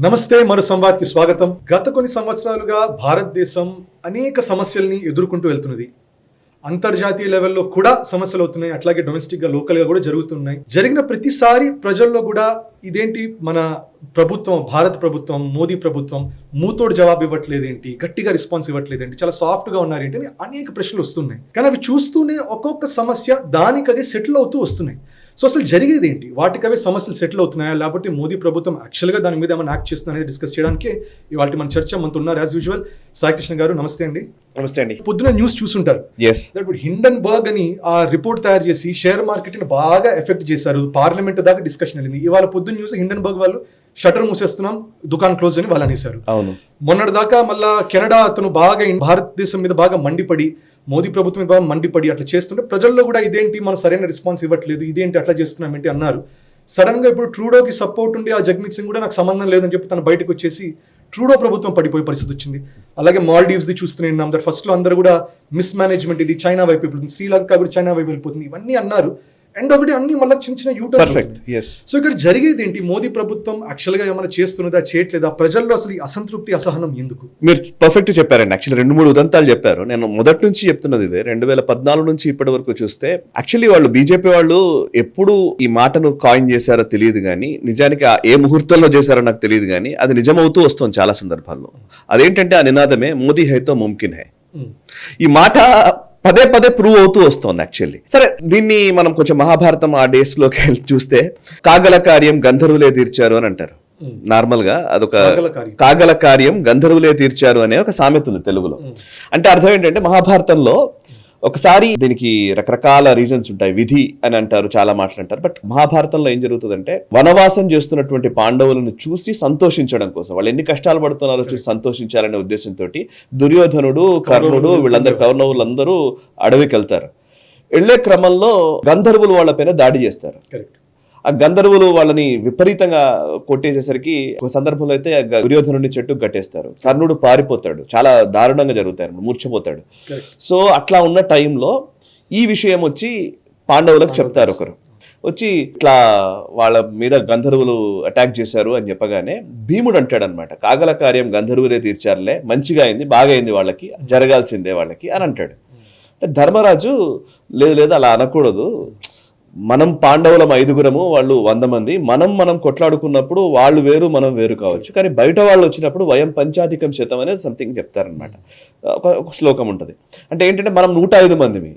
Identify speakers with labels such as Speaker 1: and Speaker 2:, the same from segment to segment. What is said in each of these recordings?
Speaker 1: నమస్తే మరో సంవాద్కి స్వాగతం. గత కొన్ని సంవత్సరాలుగా భారతదేశం అనేక సమస్యల్ని ఎదుర్కొంటూ వెళ్తున్నది. అంతర్జాతీయ లెవెల్లో కూడా సమస్యలు అవుతున్నాయి, అట్లాగే డొమెస్టిక్ గా లోకల్ గా కూడా జరుగుతున్నాయి. జరిగిన ప్రతిసారి ప్రజల్లో కూడా ఇదేంటి మన ప్రభుత్వం, భారత ప్రభుత్వం, మోదీ ప్రభుత్వం మూతోడు జవాబు ఇవ్వట్లేదు ఏంటి, గట్టిగా రెస్పాన్స్ ఇవ్వట్లేదు ఏంటి, చాలా సాఫ్ట్ గా ఉన్నారు ఏంటి అని అనేక ప్రశ్నలు వస్తున్నాయి. కానీ అవి చూస్తూనే ఒక్కొక్క సమస్య దానికదే సెటిల్ అవుతూ వస్తున్నాయి. సో అసలు జరిగేది ఏంటి, వాటికవే సమస్యలు సెటిల్ అవుతున్నాయా, లేకపోతే మోదీ ప్రభుత్వం యాక్చువల్గా దాని మీద ఏమైనా యాక్ట్ చేస్తుందా అనేది డిస్కస్ చేయడానికి ఇవాళ మన చర్చ మనతో ఉన్నారు యాజ్ యూజువల్ సాయికృష్ణ గారు. నమస్తే అండి.
Speaker 2: నమస్తే అండి.
Speaker 1: పొద్దున న్యూస్ చూసుంటారు, హిండన్బర్గ్ అని ఆ రిపోర్ట్ తయారు చేసి షేర్ మార్కెట్ ని బాగా ఎఫెక్ట్ చేశారు. పార్లమెంట్ దాకా డిస్కషన్ వెళ్ళింది. ఇవాళ పొద్దున్న న్యూస్ హిండన్బర్గ్ వాళ్ళు షటర్ మూసేస్తున్నాం, దుకాణం క్లోజ్ అని వాళ్ళు అనేశారు.
Speaker 2: అవును,
Speaker 1: మొన్నటి దాకా మళ్ళా కెనడా అతను బాగా భారతదేశం మీద బాగా మండిపడి, మోదీ ప్రభుత్వం బాగా మండిపడి అట్లా చేస్తుంటే ప్రజల్లో కూడా ఇదేంటి మనం సరైన రెస్పాన్స్ ఇవ్వట్లేదు, ఇదేంటి అట్లా చేస్తున్నాం ఏంటి అన్నారు. సడన్ గా ఇప్పుడు ట్రూడోకి సపోర్ట్ ఉండి ఆ జగన్మోహన్ సింగ్ కూడా నాకు సంబంధం లేదని చెప్పి తను బయటకు వచ్చేసి ట్రూడో ప్రభుత్వం పడిపోయే పరిస్థితి వచ్చింది. అలాగే మాల్డీవ్స్ ది చూస్తున్నాం, దట్ ఫస్ట్ లో అందరూ కూడా మిస్ మేనేజ్మెంట్, ఇది చైనా వైపు వెళ్ళిపోతుంది, శ్రీలంక కూడా చైనా వైపు వెళ్ళిపోతుంది, ఇవన్నీ అన్నారు. అండ్ ఒకటి అన్ని మళ్ళీ చిన్న చిన్న యూటర్న్స్. సో ఇక్కడ జరిగేది ఏంటి, మోదీ ప్రభుత్వం యాక్చువల్ గా ఏమైనా చేస్తున్నదా, చేయట్లేదా, ప్రజల్లో అసలు ఈ అసంతృప్తి, అసహనం ఎందుకు?
Speaker 2: మీరు పర్ఫెక్ట్ చెప్పారండి. యాక్చువల్లీ 2-3 ఉదంతాలు చెప్పారు. నేను మొదటి నుంచి చెప్తున్నది ఇదే. 2014 నుంచి ఇప్పటి వరకు చూస్తే యాక్చువల్లీ వాళ్ళు బీజేపీ వాళ్ళు ఎప్పుడు ఈ మాటను కాయిన్ చేశారో తెలియదు కానీ, నిజానికి ఏ ముహూర్తంలో చేశారో నాకు తెలియదు కానీ అది నిజమవుతూ వస్తుంది చాలా సందర్భాల్లో. అదేంటంటే ఆ నినాదమే మోదీ హైతో ముమ్కిన్ హై. ఈ మాట పదే పదే ప్రూవ్ అవుతూ వస్తుంది యాక్చువల్లీ. సరే, దీన్ని మనం కొంచెం మహాభారతం ఆ డేస్ లోకి వెళ్ళి చూస్తే కాగల కార్యం గంధర్వులే తీర్చారు అని అంటారు. నార్మల్ గా అదొక కాగల కార్యం గంధర్వులే తీర్చారు అనే ఒక సామెత ఉంది తెలుగులో. అంటే అర్థం ఏంటంటే మహాభారతంలో ఒకసారి దీనికి రకరకాల రీజన్స్ ఉంటాయి, విధి అని అంటారు, చాలా మాటలు అంటారు. బట్ మహాభారతంలో ఏం జరుగుతుందంటే వనవాసం చేస్తున్నటువంటి పాండవులను చూసి సంతోషించడం కోసం, వాళ్ళు ఎన్ని కష్టాలు పడుతున్నారో చూసి సంతోషించాలనే ఉద్దేశంతో దుర్యోధనుడు, కర్ణుడు, వీళ్ళందరూ కౌరవులందరూ అడవికి వెళ్తారు. వెళ్లే క్రమంలో గంధర్వులు వాళ్ళ పైన దాడి చేస్తారు. ఆ గంధర్వులు వాళ్ళని విపరీతంగా కొట్టేసేసరికి ఒక సందర్భంలో అయితే దుర్యోధనుడిని చెట్టుకు కట్టేస్తారు. కర్ణుడు పారిపోతాడు, చాలా దారుణంగా జరుగుతాయి, మూర్ఛపోతాడు. సో అట్లా ఉన్న టైంలో ఈ విషయం వచ్చి పాండవులకు చెప్తారు. ఒకరు వచ్చి ఇట్లా వాళ్ళ మీద గంధర్వులు అటాక్ చేశారు అని చెప్పగానే భీముడు అంటాడు అనమాట, కాగల కార్యం గంధర్వులే తీర్చారులే, మంచిగా అయింది, బాగా అయింది, వాళ్ళకి జరగాల్సిందే వాళ్ళకి అని అంటాడు. ధర్మరాజు లేదు లేదు అలా అనకూడదు, మనం పాండవులం 5గురము, వాళ్ళు 100 మంది, మనం కొట్లాడుకున్నప్పుడు వాళ్ళు వేరు మనం వేరు కావచ్చు, కానీ బయట వాళ్ళు వచ్చినప్పుడు వయం పంచాధికం శతం అనేది సంథింగ్ చెప్తారనమాట. ఒక శ్లోకం ఉంటుంది. అంటే ఏంటంటే మనం 105 మందిమి,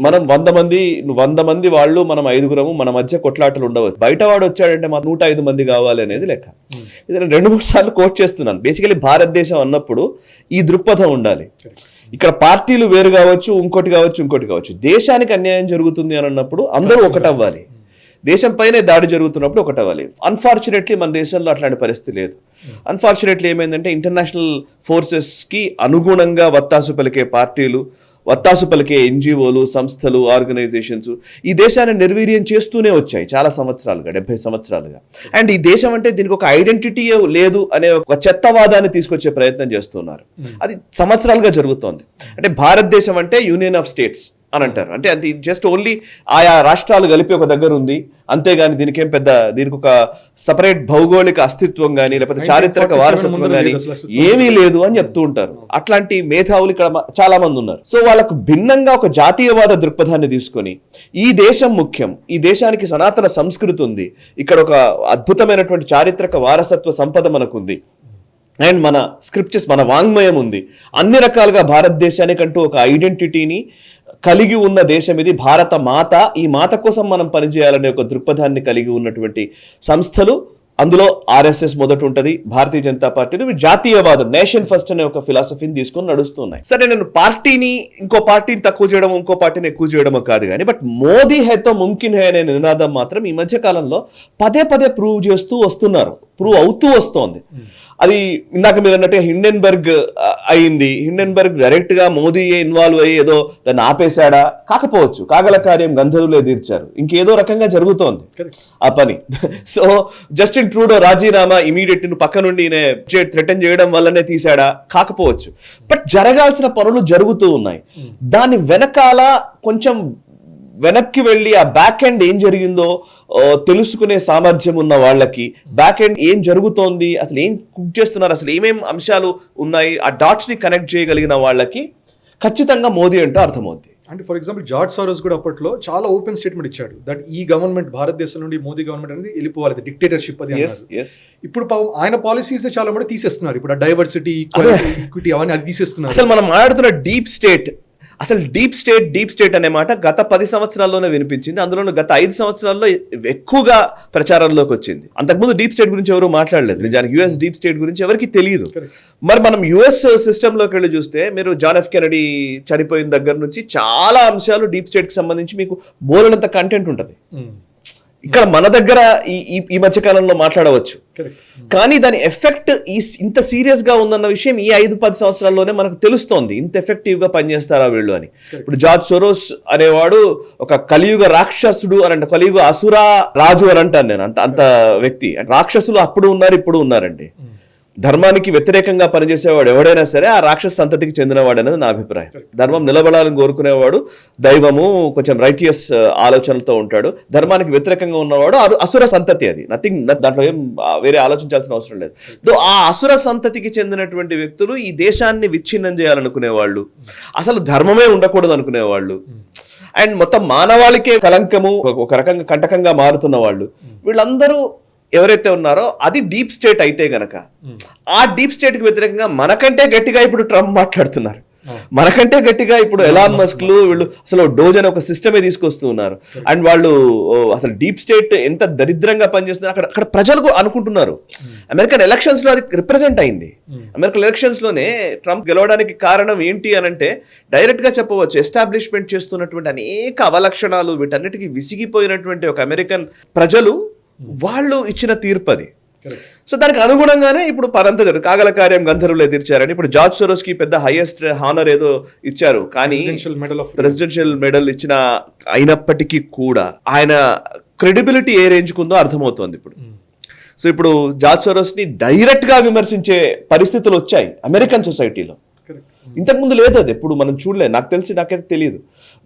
Speaker 2: మనం 100 మంది, 100 మంది వాళ్ళు, మనం 5గురము, మన మధ్య కొట్లాటలు ఉండవచ్చు, బయట వాడు వచ్చాడంటే మా 105 మంది కావాలి అనేది లెక్క. ఇది నేను 2-3 సార్లు కోట్ చేస్తున్నాను. బేసికలీ భారతదేశం అన్నప్పుడు ఈ దృక్పథం ఉండాలి. ఇక్కడ పార్టీలు వేరు కావచ్చు, ఇంకోటి కావచ్చు, దేశానికి అన్యాయం జరుగుతుంది అని అన్నప్పుడు అందరూ ఒకటవ్వాలి, దేశం పైనే దాడి జరుగుతున్నప్పుడు ఒకటవ్వాలి. అన్ఫార్చునేట్లీ మన దేశంలో అట్లాంటి పరిస్థితి లేదు. అన్ఫార్చునేట్లీ ఏమైందంటే ఇంటర్నేషనల్ ఫోర్సెస్ కి అనుగుణంగా వత్తాసు పలికే పార్టీలు, వత్తాసు పలికే ఎన్జిఓలు, సంస్థలు, ఆర్గనైజేషన్స్ ఈ దేశాన్ని నిర్వీర్యం చేస్తూనే వచ్చాయి చాలా సంవత్సరాలుగా, 70 సంవత్సరాలుగా. అండ్ ఈ దేశం అంటే దీనికి ఒక ఐడెంటిటీ లేదు అనే ఒక చెత్తవాదాన్ని తీసుకొచ్చే ప్రయత్నం చేస్తున్నారు. అది సంవత్సరాలుగా జరుగుతోంది. అంటే భారతదేశం అంటే యూనియన్ ఆఫ్ స్టేట్స్ అని అంటారు. అంటే అది జస్ట్ ఓన్లీ ఆయా రాష్ట్రాలు కలిపి ఒక దగ్గర ఉంది, అంతేగాని దీనికేం పెద్ద, దీనికి ఒక సపరేట్ భౌగోళిక అస్తిత్వం కానీ లేకపోతే చారిత్రక వారసత్వం కానీ ఏమీ లేదు అని చెప్తూ ఉంటారు. అట్లాంటి మేధావులు ఇక్కడ చాలా మంది ఉన్నారు. సో వాళ్ళకు భిన్నంగా ఒక జాతీయవాద దృక్పథాన్ని తీసుకొని ఈ దేశం ముఖ్యం, ఈ దేశానికి సనాతన సంస్కృతి ఉంది, ఇక్కడ ఒక అద్భుతమైనటువంటి చారిత్రక వారసత్వ సంపద మనకుంది, అండ్ మన స్క్రిప్చర్స్, మన వాంగ్మయం ఉంది, అన్ని రకాలుగా భారతదేశానికంటూ ఒక ఐడెంటిటీని కలిగి ఉన్న దేశం ఇది, భారత మాత, ఈ మాత కోసం మనం పనిచేయాలనే ఒక దృక్పథాన్ని కలిగి ఉన్నటువంటి సంస్థలు, అందులో ఆర్ఎస్ఎస్ మొదట ఉంటది, భారతీయ జనతా పార్టీ జాతీయవాదం, నేషన్ ఫస్ట్ అనే ఒక ఫిలాసఫీని తీసుకొని నడుస్తున్నాయి. సరే, నేను పార్టీని, ఇంకో పార్టీని తక్కువ చేయడం, ఇంకో పార్టీని ఎక్కువ చేయడమో కాదు కానీ, బట్ మోదీ హైతో ముమ్కిన్ హై అనే నినాదం మాత్రం ఈ మధ్య కాలంలో పదే పదే ప్రూవ్ చేస్తూ వస్తున్నారు, ప్రూవ్ అవుతూ వస్తోంది. అది ఇందాక మీరు అన్నట్టుగా హిండెన్బర్గ్ అయింది. హిండెన్బర్గ్ డైరెక్ట్ గా మోదీ ఇన్వాల్వ్ అయ్యి ఏదో దాన్ని ఆపేశాడా? కాకపోవచ్చు. కాగల కార్యం గంధర్వులే తీర్చారు, ఇంకేదో రకంగా జరుగుతోంది ఆ పని. సో జస్టిన్ ట్రూడో రాజీనామా ఇమీడియట్ పక్క నుండి థ్రెటన్ చేయడం వల్లనే తీశాడా? కాకపోవచ్చు. బట్ జరగాల్సిన పనులు జరుగుతూ ఉన్నాయి. దాని వెనకాల కొంచెం వెనక్కి వెళ్ళి ఆ బ్యాక్ ఎండ్ ఏం జరిగిందో తెలుసుకునే సామర్థ్యం ఉన్న వాళ్ళకి, బ్యాక్ ఎండ్ ఏం జరుగుతోంది, అసలు ఏం కుక్ చేస్తున్నారు, అసలు ఏమేం అంశాలు ఉన్నాయి, ఆ డాట్స్ ని కనెక్ట్ చేయగలిగిన వాళ్ళకి ఖచ్చితంగా మోదీ అంటే అర్థమవుద్ది.
Speaker 1: అంటే ఫర్ ఎగ్జాంపుల్ జార్జ్ సారోస్ కూడా అప్పట్లో చాలా ఓపెన్ స్టేట్మెంట్ ఇచ్చాడు దట్ ఈ గవర్నమెంట్ భారతదేశం నుండి మోదీ గవర్నమెంట్ అనేది వెళ్ళిపోవాలి, డిక్టేటర్షిప్ అది అన్నారు. ఇప్పుడు పాపం ఆయన పాలసీస్ చాలా మంది తీసేస్తున్నారు. ఇప్పుడు డైవర్సిటీ, ఈక్విటీ అవన్నీ అది తీసేస్తున్నారు.
Speaker 2: అసలు మనం మాట్లాడుతున్న డీప్ స్టేట్, అసలు డీప్ స్టేట్ అనే మాట గత 10 సంవత్సరాల్లోనే వినిపించింది. అందులో గత 5 సంవత్సరాల్లో ఎక్కువగా ప్రచారంలోకి వచ్చింది. అంతకుముందు డీప్ స్టేట్ గురించి ఎవరు మాట్లాడలేదు. నిజానికి యుఎస్ డీప్ స్టేట్ గురించి ఎవరికి తెలియదు. మరి మనం యుఎస్ సిస్టంలోకి వెళ్ళి చూస్తే మీరు జాన్ ఎఫ్ కెనడీ చనిపోయిన దగ్గర నుంచి చాలా అంశాలు డీప్ స్టేట్ కి సంబంధించి మీకు బోలెడంత కంటెంట్ ఉంటుంది. ఇక్కడ మన దగ్గర ఈ మధ్య కాలంలో మాట్లాడవచ్చు, కానీ దాని ఎఫెక్ట్ ఇంత సీరియస్ గా ఉందన్న విషయం ఈ 5-10 సంవత్సరాల్లోనే మనకు తెలుస్తోంది. ఇంత ఎఫెక్టివ్ గా పనిచేస్తారా వీళ్ళు అని. ఇప్పుడు జార్జ్ సోరోస్ అనేవాడు ఒక కలియుగ రాక్షసుడు అని అంటే, కలియుగ అసురా రాజు అని అంటాను నేను. అంత వ్యక్తి. రాక్షసులు అప్పుడు ఉన్నారు, ఇప్పుడు ఉన్నారండి. ధర్మానికి వ్యతిరేకంగా పనిచేసేవాడు ఎవడైనా సరే ఆ రాక్షస సంతతికి చెందినవాడు అనేది నా అభిప్రాయం. ధర్మం నిలబడాలని కోరుకునేవాడు, దైవము కొంచెం రైటియస్ ఆలోచనలతో ఉంటాడు. ధర్మానికి వ్యతిరేకంగా ఉన్నవాడు అసుర సంతతి. అది నథింగ్, దాంట్లో ఏం వేరే ఆలోచించాల్సిన అవసరం లేదు. ఆ అసుర సంతతికి చెందినటువంటి వ్యక్తులు ఈ దేశాన్ని విచ్ఛిన్నం చేయాలనుకునేవాళ్ళు, అసలు ధర్మమే ఉండకూడదు అనుకునేవాళ్ళు, అండ్ మొత్తం మానవాళికే కలంకము ఒక రకంగా కంటకంగా మారుతున్న వాళ్ళు, వీళ్ళందరూ ఎవరైతే ఉన్నారో అది డీప్ స్టేట్ అయితే గనక ఆ డీప్ స్టేట్ కి వ్యతిరేకంగా మనకంటే గట్టిగా ఇప్పుడు ట్రంప్ మాట్లాడుతున్నారు. మనకంటే గట్టిగా ఇప్పుడు ఎలాన్ మస్క్లు వీళ్ళు అసలు డోజ్ అనే ఒక సిస్టమే తీసుకొస్తూ ఉన్నారు. అండ్ వాళ్ళు అసలు డీప్ స్టేట్ ఎంత దరిద్రంగా పనిచేస్తున్నారు అక్కడ ప్రజలు అనుకుంటున్నారు. అమెరికన్ ఎలక్షన్స్ లో అది రిప్రజెంట్ అయింది. అమెరికన్ ఎలక్షన్స్ లోనే ట్రంప్ గెలవడానికి కారణం ఏంటి అని అంటే డైరెక్ట్ గా చెప్పవచ్చు, ఎస్టాబ్లిష్మెంట్ చేస్తున్నటువంటి అనేక అవలక్షణాలు, వీటన్నిటికీ విసిగిపోయినటువంటి ఒక అమెరికన్ ప్రజలు వాళ్ళు ఇచ్చిన తీర్పు అది. సో దానికి అనుగుణంగానే ఇప్పుడు పరంత కాగల కార్యం గంధర్వులే తీర్చారని ఇప్పుడు జార్జ్ సోరోస్ కి పెద్ద హైయెస్ట్ హానర్ ఏదో ఇచ్చారు, కానీ ప్రెసిడెన్షియల్ మెడల్ ఇచ్చిన అయినప్పటికీ కూడా ఆయన క్రెడిబిలిటీ ఏ రేంజ్ కుందో అర్థమవుతోంది ఇప్పుడు. సో ఇప్పుడు జార్జ్ సోరోస్ ని డైరెక్ట్ గా విమర్శించే పరిస్థితులు వచ్చాయి అమెరికన్ సొసైటీలో. ఇంతకుముందు లేదు, అది ఎప్పుడు మనం చూడలేదు. నాకు తెలిసి నాకైతే తెలియదు.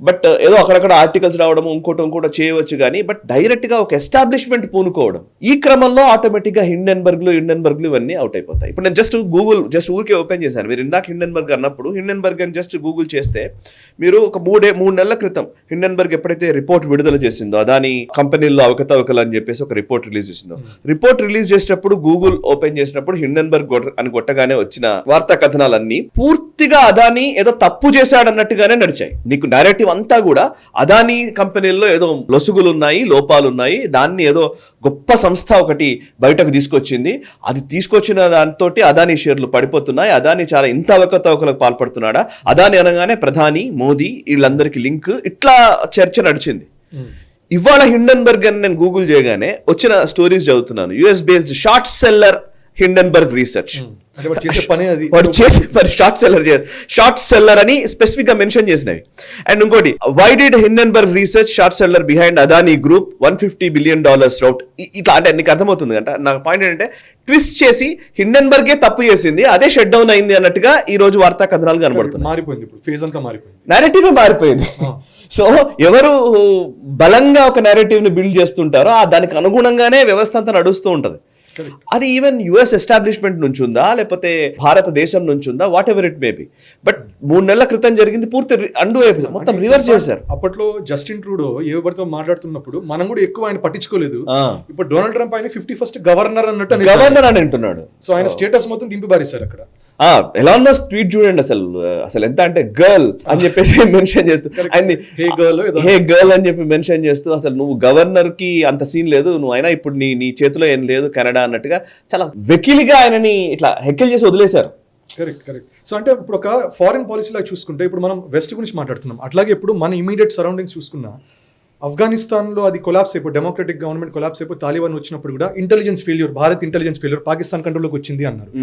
Speaker 2: బట్ ఏదో అక్కడక్కడ ఆర్టికల్స్ రావడం ఇంకోటి చేయవచ్చు, కానీ బట్ డైరెక్ట్ గా ఒక ఎస్టాబ్లిష్మెంట్ పూనుకోవడం, ఈ క్రమంలో ఆటోమేటిక్ గా హిండెన్బర్గ్లు ఇవన్నీ అవుట్ అయిపోతాయి. ఇప్పుడు నేను జస్ట్ ఊరికే ఓపెన్ చేశాను. మీరు ఇందాక హిండెన్బర్గ్ అన్నప్పుడు హిండెన్బర్గ్ అని జస్ట్ గూగుల్ చేస్తే మీరు ఒక 3 నెలల క్రితం హిండెన్బర్గ్ ఎప్పుడైతే రిపోర్ట్ విడుదల చేసిందో, అదాని కంపెనీల్లో అవకతవకలు అని చెప్పేసి ఒక రిపోర్ట్ రిలీజ్ చేసిందో, రిపోర్ట్ రిలీజ్ చేసినప్పుడు గూగుల్ ఓపెన్ చేసినప్పుడు హిండెన్బర్గ్ అని కొట్టగానే వచ్చిన వార్తా కథనాలన్నీ పూర్తిగా అదాని ఏదో తప్పు చేశాడన్నట్టుగానే నడిచాయి. నీకు డైరెక్టివ్ అంతా కూడా అదాని కంపెనీల్లో ఏదో లొసుగులు ఉన్నాయి, లోపాలు ఉన్నాయి, దాన్ని ఏదో గొప్ప సంస్థ ఒకటి బయటకు తీసుకొచ్చింది, అది తీసుకొచ్చిన దాంతో అదాని షేర్లు పడిపోతున్నాయి, అదాని చాలా ఇంత అవకతవకలకు పాల్పడుతున్నాడా, అదాని అనగానే ప్రధాని మోదీ వీళ్ళందరికీ లింక్, ఇట్లా చర్చ నడిచింది. ఇవాళ హిండెన్బర్గ్ అని నేను గూగుల్ చేయగానే వచ్చిన స్టోరీస్ చదువుతున్నాను. US based short seller Hindenburg research, short seller అని స్పెసిఫిక్ గా మెన్షన్ చేసినవి. అండ్ ఇంకోటి, why did Hindenburg research short seller behind Adani group $150 billion rout. ఇట్లా అంటే నీకు అర్థమవుతుంది అంట. నాకు పాయింట్ ఏంటంటే ట్విస్ట్ చేసి హిండెన్బర్గే తప్పు చేసింది, అదే షట్ డౌన్ అయింది అన్నట్టుగా ఈ రోజు వార్తా కథనాలు కనబడుతుంది.
Speaker 1: మారిపోయింది, ఇప్పుడు ఫేజ్ అంతా మారిపోయింది,
Speaker 2: నేరేటివ్ మారిపోయింది. సో ఎవరు బలంగా ఒక నేరేటివ్ ని బిల్డ్ చేస్తుంటారో దానికి అనుగుణంగానే వ్యవస్థ అంతా నడుస్తూ ఉంటది. అది ఈవెన్ యుఎస్ ఎస్టాబ్లిష్మెంట్ నుంచి ఉందా లేకపోతే భారతదేశం నుంచి ఉందా, what ever it may be, but 3 నెలల క్రితం జరిగింది పూర్తి మొత్తం రివర్స్ చేశారు.
Speaker 1: అప్పట్లో జస్టిన్ ట్రూడో ఎవరితో మాట్లాడుతున్నప్పుడు మనం కూడా ఎక్కువ ఆయన పట్టించుకోలేదు. ఇప్పుడు డొనాల్డ్ ట్రంప్ ఆయన 51st గవర్నర్ అన్నట్టు
Speaker 2: గవర్నర్ అని అంటున్నాడు. సో
Speaker 1: ఆయన స్టేటస్ మొత్తం దింపి బారేశారు అక్కడ.
Speaker 2: ఎలాన్ మస్క్ ట్వీట్ చూడండి, అసలు ఎంత అంటే గర్ల్ అని చెప్పేసి మెన్షన్ చేస్తూ, హే గర్ల్ అని చెప్పి మెన్షన్ చేస్తూ, అసలు నువ్వు గవర్నర్ కి అంత సీన్ లేదు, నువ్వు అయినా ఇప్పుడు నీ చేతిలో ఏం లేదు కెనడా అన్నట్టుగా చాలా వెకిలిగా ఆయనని ఇట్లా హెక్కలు చేసి వదిలేశారు.
Speaker 1: కరెక్ట్. సో అంటే ఇప్పుడు ఒక ఫారిన్ పాలసీ లాగా చూసుకుంటే ఇప్పుడు మనం వెస్ట్ గురించి మాట్లాడుతున్నాం, అట్లాగే ఇప్పుడు మన ఇమీడియట్ సరౌండింగ్స్ చూసుకున్నా ఆఫ్ఘనిస్తాన్లో అది కొలాప్స్ అయిపోయి డెమోక్రటిక్ గవర్నమెంట్ కొలాప్స్ అయిపోయి తాలిబాన్ వచ్చినప్పుడు కూడా intelligence failure, Bharat intelligence failure, Pakistan కంట్రోల్లోకి వచ్చింది అన్నారు.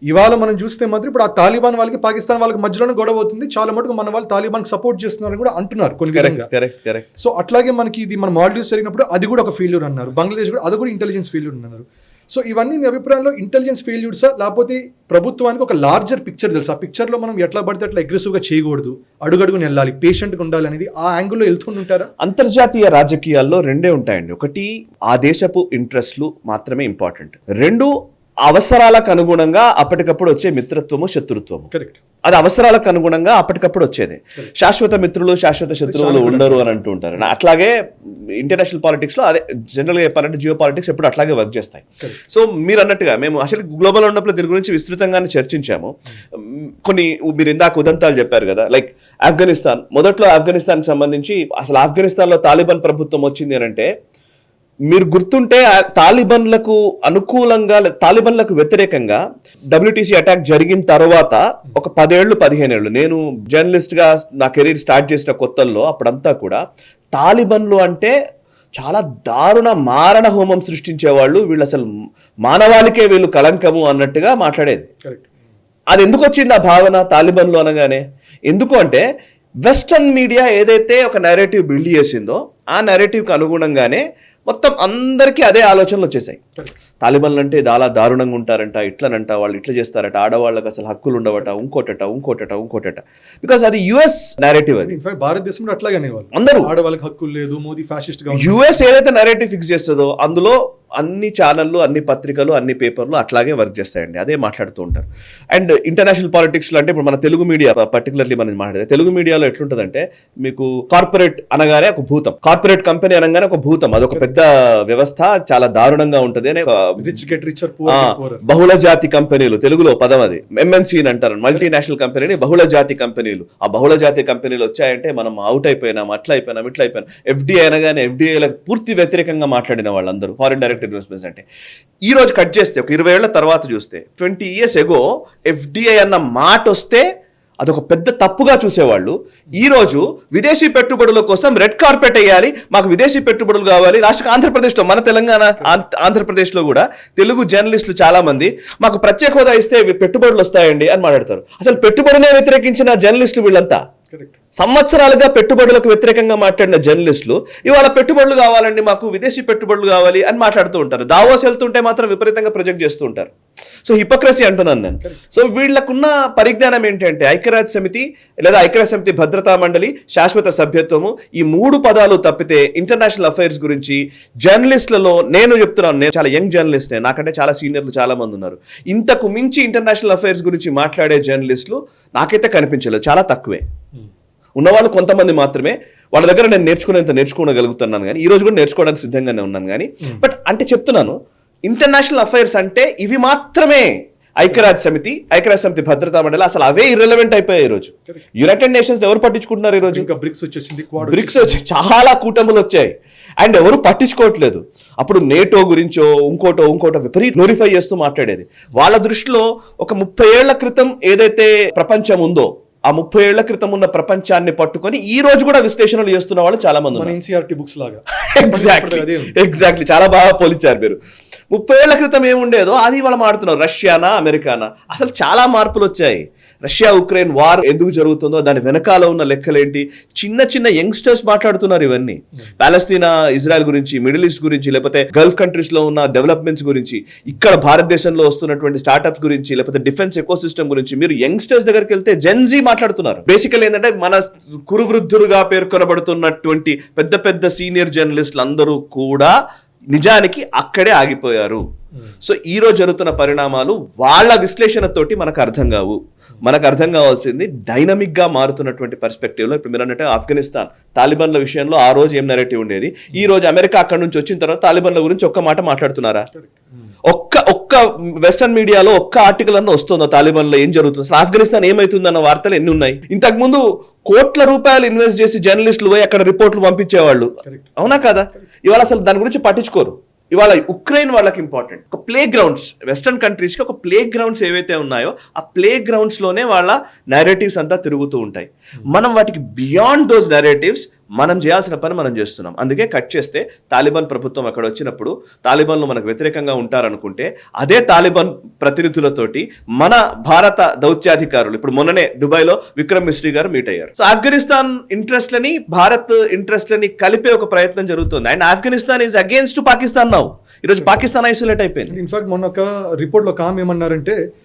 Speaker 1: ఇవాళ మనం చూస్తే మాత్రం ఇప్పుడు ఆ తాలిబాన్ వాళ్ళకి పాకిస్తాన్ వాళ్ళకి మధ్యలోనే గొడవ అవుతుంది, చాలా మటుకు మన వాళ్ళు తాలిబాన్ సపోర్ట్ చేస్తున్నారని కూడా అంటున్నారు కొన్ని విధంగా. సో అట్లాగే మనకి ఇది మన మాల్డీవ్స్ జరిగినప్పుడు అది కూడా ఒక ఫెయిల్యూర్ అన్నారు, బంగ్లాదేశ్ కూడా అది కూడా ఇంటెలిజెన్స్ ఫెయిల్యూర్ అన్నారు. సో ఇవన్నీ మీ అభిప్రాయంలో ఇంటెలిజెన్స్ ఫెయిల్యూర్సా, లేకపోతే ప్రభుత్వానికి ఒక లార్జర్ పిక్చర్ తెలుసు, ఆ పిక్చర్లో మనం ఎట్లా పడితే అట్లా అగ్రెసివ్గా చేయకూడదు, అడుగడుగుని వెళ్ళాలి, పేషెంట్గా ఉండాలి అనేది ఆ యాంగిల్లో వెళ్తుంటారా?
Speaker 2: అంతర్జాతీయ రాజకీయాల్లో రెండే ఉంటాయండి. ఒకటి ఆ దేశపు ఇంట్రెస్ట్లు మాత్రమే ఇంపార్టెంట్, రెండు అవసరాలకు అనుగుణంగా అప్పటికప్పుడు వచ్చే మిత్రత్వము శత్రుత్వము.
Speaker 1: కరెక్ట్.
Speaker 2: అది అవసరాలకు అనుగుణంగా అప్పటికప్పుడు వచ్చేది. శాశ్వత మిత్రులు శాశ్వత శత్రువులు ఉండరు అని అంటూ ఉంటారు. అట్లాగే ఇంటర్నేషనల్ పాలిటిక్స్ లో అదే జనరల్గా చెప్పాలంటే జియో పాలిటిక్స్ ఎప్పుడు అట్లాగే వర్క్ చేస్తాయి. సో మీరు అన్నట్టుగా మేము అసలు గ్లోబల్ ఉన్నప్పుడు దీని గురించి విస్తృతంగానే చర్చించాము. కొన్ని మీరు ఇందాక ఉదంతాలు చెప్పారు కదా, లైక్ ఆఫ్ఘనిస్తాన్. మొదట్లో ఆఫ్ఘనిస్తాన్ సంబంధించి అసలు ఆఫ్ఘనిస్తాన్ లో తాలిబాన్ ప్రభుత్వం వచ్చింది అని అంటే మీరు గుర్తుంటే తాలిబాన్లకు అనుకూలంగా తాలిబాన్లకు వ్యతిరేకంగా WTC అటాక్ జరిగిన తర్వాత ఒక 10 ఏళ్ళు 15 ఏళ్ళు నేను జర్నలిస్ట్ గా నా కెరీర్ స్టార్ట్ చేసిన కొత్తల్లో అప్పుడంతా కూడా తాలిబాన్లు అంటే చాలా దారుణ మారణ హోమం సృష్టించేవాళ్ళు, వీళ్ళు అసలు మానవాళికే వీళ్ళు కళంకము అన్నట్టుగా మాట్లాడేది. అది ఎందుకు వచ్చింది ఆ భావన తాలిబాన్లు అనగానే? ఎందుకు అంటే వెస్టర్న్ మీడియా ఏదైతే ఒక నరేటివ్ బిల్డ్ చేసిందో ఆ నరేటివ్కి అనుగుణంగానే మొత్తం అందరికీ అదే ఆలోచనలు వచ్చేసాయి. తాలిబాన్లు అంటే చాలా దారుణంగా ఉంటారంట, ఇట్లనంట, వాళ్ళు ఇట్లా చేస్తారట, ఆడవాళ్ళకి అసలు హక్కులు ఉండవట, ఇంకోటట. బికాస్ అది యుఎస్ నేరేటివ్. అది
Speaker 1: భారతదేశంలో అట్లాగే
Speaker 2: అందరూ
Speaker 1: ఆడవాళ్ళకి హక్కులు లేదు, మోదీ ఫ్యాసిస్ట్ గా.
Speaker 2: యుఎస్ ఏదైతే నేరేటివ్ ఫిక్స్ చేస్తుందో అందులో అన్ని ఛానళ్ళు, అన్ని పత్రికలు, అన్ని పేపర్లు అట్లాగే వర్క్ చేస్తాయండి, అదే మాట్లాడుతూ ఉంటారు. అండ్ ఇంటర్నేషనల్ పాలిటిక్స్ లో అంటే ఇప్పుడు మన తెలుగు మీడియా పర్టికులర్లీ మనం మాట్లాడితే తెలుగు మీడియాలో ఎట్లుంటదంటే మీకు కార్పొరేట్ అనగానే ఒక భూతం, కార్పొరేట్ కంపెనీ అనగానే ఒక భూతం, అదొక పెద్ద వ్యవస్థ, చాలా దారుణంగా ఉంటది అని. బహుళ జాతి కంపెనీలు, తెలుగులో పదం అది MNC అని అంటారు, మల్టీనేషనల్ కంపెనీని బహుళ జాతి కంపెనీలు. ఆ బహుళ జాతి కంపెనీలు వచ్చాయంటే మనం అవుట్ అయిపోయినాం, ఇట్లా అయిపోయినాం. FDI అనగానే FDIలకు పూర్తి వ్యతిరేకంగా మాట్లాడిన వాళ్ళందరూ ఫారిన్ డైరెక్ట్ ఇన్వెస్ట్మెంట్స్ అంటే. ఈ రోజు కట్ చేస్తే ఒక 20 ఏళ్ల తర్వాత చూస్తే 20 years ago FDI అన్న మాట వస్తే అదొక పెద్ద తప్పుగా చూసేవాళ్ళు. ఈ రోజు విదేశీ పెట్టుబడుల కోసం రెడ్ కార్పెట్ వేయాలి, మాకు విదేశీ పెట్టుబడులు కావాలి. లాస్ట్కి ఆంధ్రప్రదేశ్లో, మన తెలంగాణ ఆంధ్రప్రదేశ్లో కూడా తెలుగు జర్నలిస్టులు చాలా మంది మాకు ప్రత్యేక హోదా ఇస్తే పెట్టుబడులు వస్తాయండి అని మాట్లాడతారు. అసలు పెట్టుబడినే వ్యతిరేకించిన జర్నలిస్టులు వీళ్ళంతా. సంవత్సరాలుగా పెట్టుబడులకు వ్యతిరేకంగా మాట్లాడిన జర్నలిస్టులు ఇవాళ పెట్టుబడులు కావాలండి, మాకు విదేశీ పెట్టుబడులు కావాలి అని మాట్లాడుతూ ఉంటారు. దావోస్ వెళ్తుంటే మాత్రం విపరీతంగా ప్రొజెక్ట్ చేస్తూ ఉంటారు. సో హిపోక్రసీ అంటున్నాను నేను. సో వీళ్ళకున్న పరిజ్ఞానం ఏంటంటే ఐక్యరాజ్య సమితి లేదా ఐక్యరాజ్య సమితి భద్రతా మండలి, శాశ్వత సభ్యత్వము, ఈ 3 పదాలు తప్పితే ఇంటర్నేషనల్ అఫైర్స్ గురించి జర్నలిస్టులలో నేను చెప్తున్నాను, నేను చాలా యంగ్ జర్నలిస్ట్నే, నాకంటే చాలా సీనియర్లు చాలా మంది ఉన్నారు. ఇంతకు మించి ఇంటర్నేషనల్ అఫైర్స్ గురించి మాట్లాడే జర్నలిస్టులు నాకైతే కనిపించలేదు, చాలా తక్కువే. ఉన్నవాళ్ళు కొంతమంది మాత్రమే. వాళ్ళ దగ్గర నేను నేర్చుకోగలుగుతున్నాను కానీ ఈ రోజు కూడా నేర్చుకోవడానికి సిద్ధంగానే ఉన్నాను కానీ. బట్ అంటే చెప్తున్నాను, ఇంటర్నేషనల్ అఫైర్స్ అంటే ఇవి మాత్రమే. ఐక్యరాజ్య సమితి భద్రతా మండలి అసలు అవే ఇర్రెలవెంట్ అయిపోయాయి ఈ రోజు. యునైటెడ్ నేషన్స్ ఎవరు పట్టించుకుంటున్నారు ఈ రోజు?
Speaker 1: బ్రిక్స్ వచ్చేసింది,
Speaker 2: బ్రిక్స్ వచ్చి చాలా కూటములు వచ్చాయి అండ్ ఎవరు పట్టించుకోవట్లేదు. అప్పుడు నేటో గురించో ఇంకోటో విపరీత గ్లోరిఫై చేస్తూ మాట్లాడేది. వాళ్ళ దృష్టిలో ఒక 30 ఏళ్ల క్రితం ఏదైతే ప్రపంచం ఉందో ఆ 30 ఏళ్ల క్రితం ఉన్న ప్రపంచాన్ని పట్టుకొని ఈ రోజు కూడా విశ్లేషణలు చేస్తున్న వాళ్ళు చాలా మంది ఉన్నారు.
Speaker 1: NCERT బుక్స్ లాగా.
Speaker 2: ఎగ్జాక్ట్లీ, చాలా బాగా పోల్చారు మీరు. 30 ఏళ్ల క్రితం ఏముండేదో అది వాళ్ళు మాడుతున్నారు. రష్యానా అమెరికానా, అసలు చాలా మార్పులు వచ్చాయి. రష్యా ఉక్రెయిన్ వార్ ఎందుకు జరుగుతుందో దాని వెనకాల ఉన్న లెక్కలేంటి, చిన్న యంగ్స్టర్స్ మాట్లాడుతున్నారు ఇవన్నీ. పాలస్తీనా ఇజ్రాయెల్ గురించి, మిడిల్ ఈస్ట్ గురించి, లేకపోతే గల్ఫ్ కంట్రీస్ లో ఉన్న డెవలప్మెంట్స్ గురించి, ఇక్కడ భారతదేశంలో వస్తున్నటువంటి స్టార్ట్అప్స్ గురించి, లేకపోతే డిఫెన్స్ ఎకో సిస్టమ్ గురించి మీరు యంగ్స్టర్స్ దగ్గరికి వెళ్తే జెన్జీ మాట్లాడుతున్నారు. బేసికల్ ఏంటంటే మన కురువృద్ధులుగా పేర్కొనబడుతున్నటువంటి పెద్ద సీనియర్ జర్నలిస్టులు అందరూ కూడా నిజానికి అక్కడే ఆగిపోయారు. సో ఈ రోజు జరుగుతున్న పరిణామాలు వాళ్ళ విశ్లేషణతోటి మనకు అర్థం కావు. మనకు అర్థం కావాల్సింది డైనమిక్ గా మారుతున్నటువంటి పర్స్పెక్టివ్ లో. ఇప్పుడు మీరు అన్నట్టు ఆఫ్ఘనిస్తాన్ తాలిబాన్ల విషయంలో ఆ రోజు ఏం నెరేటివ్ ఉండేది, ఈ రోజు అమెరికా అక్కడ నుంచి వచ్చిన తర్వాత తాలిబాన్ల గురించి ఒక్క మాట మాట్లాడుతున్నారా? ఒక్క వెస్టర్న్ మీడియాలో ఒక్క ఆర్టికల్ అన్న వస్తుందో తాలిబాన్లో ఏం జరుగుతుంది, అసలు ఆఫ్ఘనిస్తాన్ ఏమైతుందన్న వార్తలు ఎన్ని ఉన్నాయి? ఇంతకు ముందు కోట్ల రూపాయలు ఇన్వెస్ట్ చేసి జర్నలిస్టులు పోయి అక్కడ రిపోర్ట్లు పంపించేవాళ్ళు, అవునా కదా? ఇవాళ అసలు దాని గురించి పట్టించుకోరు. ఇవాళ ఉక్రెయిన్ వాళ్ళకి ఇంపార్టెంట్. ఒక ప్లే గ్రౌండ్స్, వెస్టర్న్ కంట్రీస్కి ఒక ప్లే గ్రౌండ్స్ ఏవైతే ఉన్నాయో ఆ ప్లే గ్రౌండ్స్లోనే వాళ్ళ నేరేటివ్స్ అంతా తిరుగుతూ ఉంటాయి. మనం వాటికి బియాండ్ దోస్ నేరేటివ్స్ మనం చేయాల్సిన పని మనం చేస్తున్నాం. అందుకే కట్ చేస్తే తాలిబాన్ ప్రభుత్వం అక్కడ వచ్చినప్పుడు తాలిబాన్లు మనకు వ్యతిరేకంగా ఉంటారనుకుంటే అదే తాలిబాన్ ప్రతినిధులతోటి మన భారత దౌత్యాధికారులు ఇప్పుడు మొన్ననే దుబాయ్లో విక్రమ్ మిస్రీ గారు మీట్ అయ్యారు. సో ఆఫ్ఘనిస్తాన్ ఇంట్రెస్ట్లని భారత్ ఇంట్రెస్ట్లని కలిపే ఒక ప్రయత్నం జరుగుతుంది. And Afghanistan is against Pakistan now. ఈరోజు పాకిస్తాన్ ఐసోలేట్ అయిపోయింది.
Speaker 1: ఇన్ఫాక్ట్ మొన్న ఒక రిపోర్ట్లో కామ్ ఏమన్నారంటే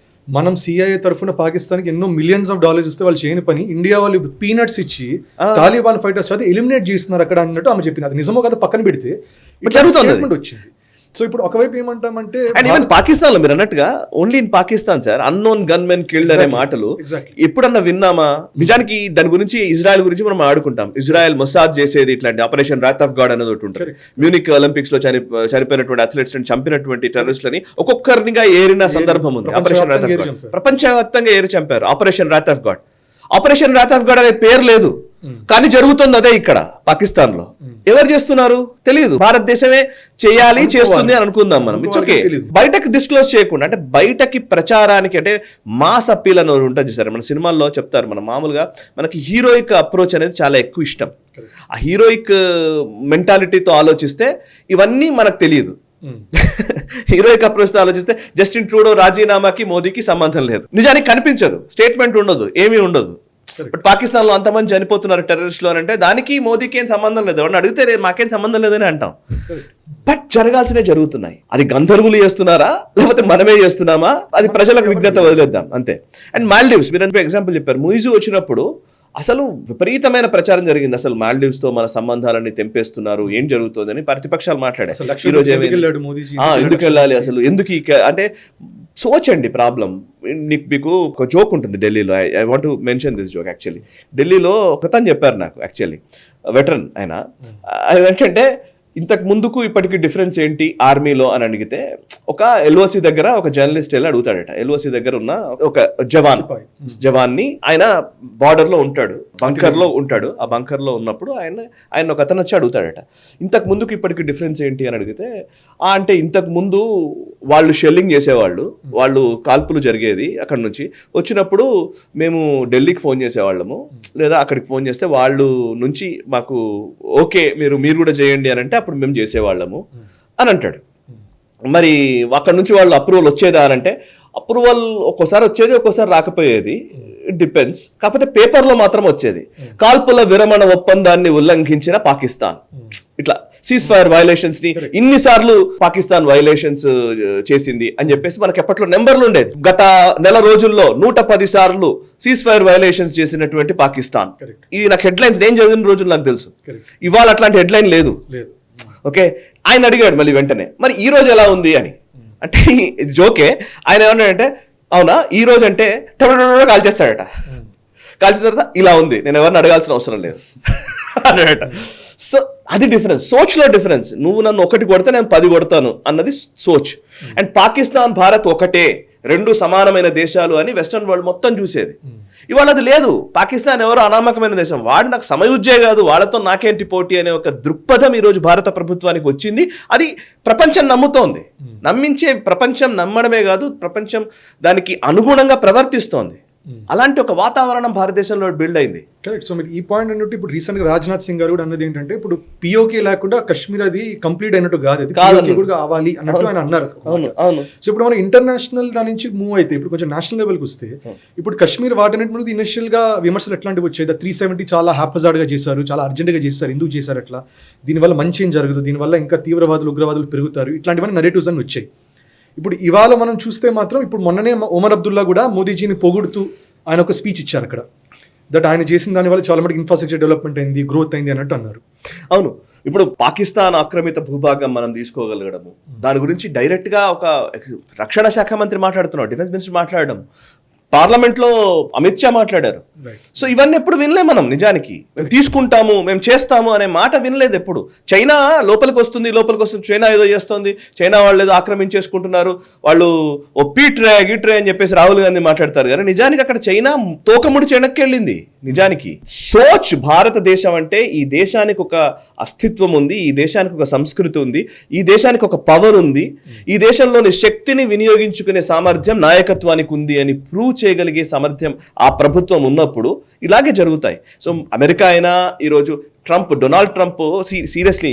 Speaker 1: మనం సిఐఏ తరఫున పాకిస్తాన్కి ఎన్నో మిలియన్స్ ఆఫ్ డాలర్స్ ఇస్తే వాళ్ళు చేయని పని ఇండియా వాళ్ళు పీనట్స్ ఇచ్చి తాలిబాన్ ఫైటర్స్ అయితే ఎలిమినేట్ చేస్తున్నారు అక్కడ అన్నట్టు ఆమె చెప్పింది. అది నిజమో కదా పక్కన పెడితే
Speaker 2: జరుగుతుంది
Speaker 1: వచ్చింది. సో ఇప్పుడు ఒకవైపు ఏమంటామంటే
Speaker 2: అండ్ ఈవెన్ పాకిస్తాన్ లో మీరు అన్నట్టుగా only in Pakistan sir unknown gun men killed అనే మాటలు ఎప్పుడన్నా విన్నామా? నిజానికి దాని గురించి ఇజ్రాయెల్ గురించి మనం ఆడుకుంటాం. ఇజ్రాయెల్ మొసాద్ చేసేది ఇట్లాంటి ఆపరేషన్ రాత్ ఆఫ్ గాడ్ అనేది ఒకటి ఉంటుంది. మ్యూనిక్ ఒలింపిక్స్ లో చనిపోయినటువంటి అథ్లెట్స్ చంపినటువంటి టెర్రరిస్టులని ఒక్కొక్కరినిగా ఏరిన సందర్భం ఉంది. ఆపరేషన్ రాత్ ఆఫ్ గాడ్ ప్రపంచవ్యాప్తంగా ఏరి చంపారు. Operation Rath of God. Operation Rath of God అనే పేరు లేదు, కానీ జరుగుతుంది అదే ఇక్కడ పాకిస్తాన్ లో. ఎవరు చేస్తున్నారు తెలియదు. భారతదేశమే చేయాలి చేస్తుంది అని అనుకుందాం మనం. It's okay. బయటకు డిస్క్లోజ్ చేయకుండా అంటే బయటకి ప్రచారానికి అంటే మాస్ అప్పీల్ అని ఉంటుంది చూసారు. మన సినిమాల్లో చెప్తారు మనం మామూలుగా మనకి హీరోయిక్ అప్రోచ్ అనేది చాలా ఎక్కువ ఇష్టం. ఆ హీరోయిక్ మెంటాలిటీతో ఆలోచిస్తే ఇవన్నీ మనకు తెలియదు. హీరోయిక్ అప్రోచ్ తో ఆలోచిస్తే జస్టిన్ ట్రూడో రాజీనామాకి మోదీకి సంబంధం లేదు. నిజానికి కనిపించదు, స్టేట్మెంట్ ఉండదు, ఏమీ ఉండదు. బట్ పాకిస్తాన్ లో అంతమంది చనిపోతున్నారు టెర్రరిస్టులు అని అంటే దానికి మోదీకి ఏం సంబంధం లేదు. ఎవరిని అడిగితే మాకేం సంబంధం లేదని అంటాం. బట్ జరగాల్సినవి జరుగుతున్నాయి. అది గంధర్వులు చేస్తున్నారా లేకపోతే మనమే చేస్తున్నామా అది ప్రజలకు విజ్ఞత వదిలేద్దాం అంతే. అండ్ మాల్దీవ్స్ మీరు ఎగ్జాంపుల్ చెప్పారు. ముయిజు వచ్చినప్పుడు అసలు విపరీతమైన ప్రచారం జరిగింది. అసలు మాల్దీవ్స్ తో మన సంబంధాలన్నీ తెంపేస్తున్నారు, ఏం జరుగుతుందని ప్రతిపక్షాలు మాట్లాడాయి. ఈరోజు ఎందుకు వెళ్ళాలి అసలు, ఎందుకు అంటే సోచండి ప్రాబ్లం. మీకు ఒక జోక్ ఉంటుంది ఢిల్లీలో. I want to mention this joke. Actually ఢిల్లీలో ఒకతను చెప్పారు నాకు, యాక్చువల్లీ వెటరన్ ఆయన. ఏంటంటే ఇంతకు ముందుకు ఇప్పటికి డిఫరెన్స్ ఏంటి ఆర్మీలో అని అడిగితే ఒక ఎల్ఓసి దగ్గర ఒక జర్నలిస్ట్ వెళ్ళి అడుగుతాడట. ఎల్ఓసి దగ్గర ఉన్న ఒక జవాన్ని ఆయన బార్డర్ లో ఉంటాడు, బంకర్ లో ఉంటాడు. ఆ బంకర్ లో ఉన్నప్పుడు ఆయన ఒక అతను వచ్చి అడుగుతాడట, ఇంతకు ముందుకు ఇప్పటికి డిఫరెన్స్ ఏంటి అని అడిగితే అంటే ఇంతకు ముందు వాళ్ళు షెల్లింగ్ చేసేవాళ్ళు, వాళ్ళు కాల్పులు జరిగేది అక్కడ నుంచి వచ్చినప్పుడు మేము ఢిల్లీకి ఫోన్ చేసేవాళ్ళము, లేదా అక్కడికి ఫోన్ చేస్తే వాళ్ళు నుంచి మాకు ఓకే మీరు కూడా చేయండి అని అంటే అప్పుడు మేము చేసేవాళ్ళము అని అంటాడు. మరి అక్కడ నుంచి వాళ్ళు అప్రూవల్ వచ్చేదా అని అంటే అప్రూవల్ ఒక్కోసారి వచ్చేది, ఒక్కోసారి రాకపోయేది, ఇట్ డిపెండ్స్. కాకపోతే పేపర్లో మాత్రం వచ్చేది. కాల్పుల విరమణ ఒప్పందాన్ని ఉల్లంఘించిన పాకిస్తాన్, ఇట్లా సీజ్ ఫైర్ వైలేషన్స్ ని ఇన్నిసార్లు పాకిస్తాన్ వైలేషన్స్ చేసింది అని చెప్పేసి మనకి ఎప్పట్లో నెంబర్లు ఉండేది. గత నెల రోజుల్లో 110 సార్లు సీజ్ ఫైర్ వైలేషన్స్ చేసినటువంటి పాకిస్తాన్. ఇవి నాకు హెడ్లైన్స్ నేను చదివిన రోజులు నాకు తెలుసు. ఇవాళ అట్లాంటి హెడ్లైన్ లేదు. ఓకే, ఆయన అడిగాడు మళ్ళీ వెంటనే మరి ఈ రోజు ఎలా ఉంది అని. అంటే ఇది జోకే. ఆయన ఏమన్నాడంటే అవునా ఈ రోజు అంటే కాల్చేస్తాడట. కాల్చిన తర్వాత ఇలా ఉంది, నేను ఎవరిని అడగాల్సిన అవసరం లేదు అన్నాడట. సో అది డిఫరెన్స్, సోచ్లో డిఫరెన్స్. నువ్వు నన్ను ఒకటి కొడితే నేను 10 కొడతాను అన్నది సోచ్. అండ్ పాకిస్తాన్ భారత్ ఒకటే, రెండు సమానమైన దేశాలు అని వెస్టర్న్ వరల్డ్ మొత్తం చూసేది. ఇవాళ అది లేదు. పాకిస్తాన్ ఎవరో అనామకమైన దేశం, వాడు నాకు సమయుజ్జే కాదు, వాళ్ళతో నాకేంటి పోటీ అనే ఒక దృక్పథం ఈరోజు భారత ప్రభుత్వానికి వచ్చింది. అది ప్రపంచం నమ్ముతోంది. నమ్మించే ప్రపంచం నమ్మడమే కాదు, ప్రపంచం దానికి అనుగుణంగా ప్రవర్తిస్తోంది. అలాంటి ఒక వాతావరణం భారతదేశంలో బిల్డ్ అయింది.
Speaker 1: కరెక్ట్. సో మీరు ఈ పాయింట్ అన్నట్టు ఇప్పుడు రీసెంట్ గా రాజ్నాథ్ సింగ్ గారు కూడా అన్నది ఏంటంటే ఇప్పుడు పిఓకే లేకుండా కాశ్మీర్ అది కంప్లీట్ అయినట్టు కాదు, అది పిఓకే కూడా కావాలి అన్నట్టు ఆయన అన్నారు. సో ఇప్పుడు మనం ఇంటర్నేషనల్ దాని నుంచి మూవ్ అయితే ఇప్పుడు కొంచెం నేషనల్ లెవెల్కి వస్తే ఇప్పుడు కాశ్మీర్ వాటినట్టు ఇనిషియల్ గా విమర్శలు ఎట్లాంటివి వచ్చాయి? 370 చాలా హ్యాపజార్డ్ గా చేశారు, చాలా అర్జెంట్ గా చేశారు, ఎందుకు చేశారు అట్లా, దీనివల్ల మంచి ఏం జరగదు, దీనివల్ల ఇంకా తీవ్రవాదులు ఉగ్రవాదులు పెరుగుతారు, ఇట్లాంటివన్నీ నరేటివ్స్ అన్ని వచ్చాయి. ఇప్పుడు ఇవాళ మనం చూస్తే మాత్రం ఇప్పుడు మొన్ననే ఒమర్ అబ్దుల్లా కూడా మోదీజీని పొగుడుతూ ఆయన ఒక స్పీచ్ ఇచ్చారు అక్కడ. దట్ ఆయన చేసిన దాని వల్ల చాలా మటుకు ఇన్ఫ్రాస్ట్రక్చర్ డెవలప్మెంట్ అయింది, గ్రోత్ అయింది అన్నట్టు అన్నారు.
Speaker 2: అవును, ఇప్పుడు పాకిస్తాన్ ఆక్రమిత భూభాగం మనం తీసుకోగలగడము, దాని గురించి డైరెక్ట్ గా ఒక రక్షణ శాఖ మంత్రి మాట్లాడుతున్నాడు, డిఫెన్స్ మినిస్టర్ మాట్లాడడం, పార్లమెంట్ లో అమిత్ షా మాట్లాడారు. సో ఇవన్నీ ఎప్పుడు వినలే మనం. నిజానికి మేము తీసుకుంటాము, మేము చేస్తాము అనే మాట వినలేదు ఎప్పుడు. చైనా లోపలికి వస్తుంది, చైనా ఏదో చేస్తుంది, చైనా వాళ్ళు ఏదో ఆక్రమించేసుకుంటున్నారు, వాళ్ళు ఓ పీట్రే గిట్రే అని చెప్పేసి రాహుల్ గాంధీ మాట్లాడతారు. కానీ నిజానికి అక్కడ చైనా తోకముడి వెనక్కి వెళ్ళింది. నిజానికి సోచ్ భారతదేశం అంటే ఈ దేశానికి ఒక అస్తిత్వం ఉంది, ఈ దేశానికి ఒక సంస్కృతి ఉంది, ఈ దేశానికి ఒక పవర్ ఉంది, ఈ దేశంలోని శక్తిని వినియోగించుకునే సామర్థ్యం నాయకత్వానికి ఉంది అని ప్రూవ్ చేయగలిగే సామర్థ్యం ఆ ప్రభుత్వం ఉన్నప్పుడు ఇలాగే జరుగుతాయి. సో అమెరికా అయినా ఈరోజు Donald Trump seriously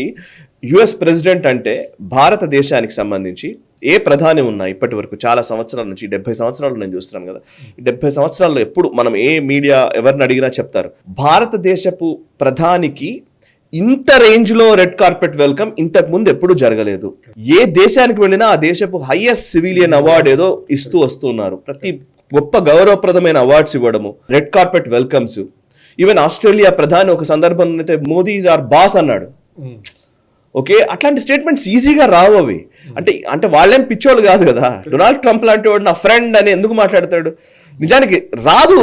Speaker 2: US president అంటే భారతదేశానికి సంబంధించి ఏ ప్రధాని ఉన్నా ఇప్పటి వరకు చాలా సంవత్సరాల నుంచి 70 సంవత్సరాలు నేను చూస్తున్నాను కదా, ఈ 70 సంవత్సరాల్లో ఎప్పుడు మనం ఏ మీడియా ఎవరిని అడిగినా చెప్తారు భారతదేశపు ప్రధానికి ఇంత రేంజ్ లో రెడ్ కార్పెట్ వెల్కమ్ ఇంతకు ముందు ఎప్పుడు జరగలేదు. ఏ దేశానికి వెళ్ళినా ఆ దేశపు హైయెస్ట్ సివిలియన్ అవార్డు ఏదో ఇస్తూ వస్తున్నారు. ప్రతి గొప్ప గౌరవప్రదమైన అవార్డ్స్ ఇవ్వడము, red carpet welcomes. Even Australia ప్రధాని ఒక సందర్భంలో అయితే మోదీ ఈజ్ ఆర్ బాస్ అన్నాడు. ఓకే, అట్లాంటి స్టేట్మెంట్స్ ఈజీగా రావు అవి. అంటే వాళ్ళేం పిచ్చోళ్ళు కాదు కదా. డొనాల్డ్ ట్రంప్ లాంటి వాడు నా ఫ్రెండ్ అని ఎందుకు మాట్లాడతాడు? నిజానికి రాదు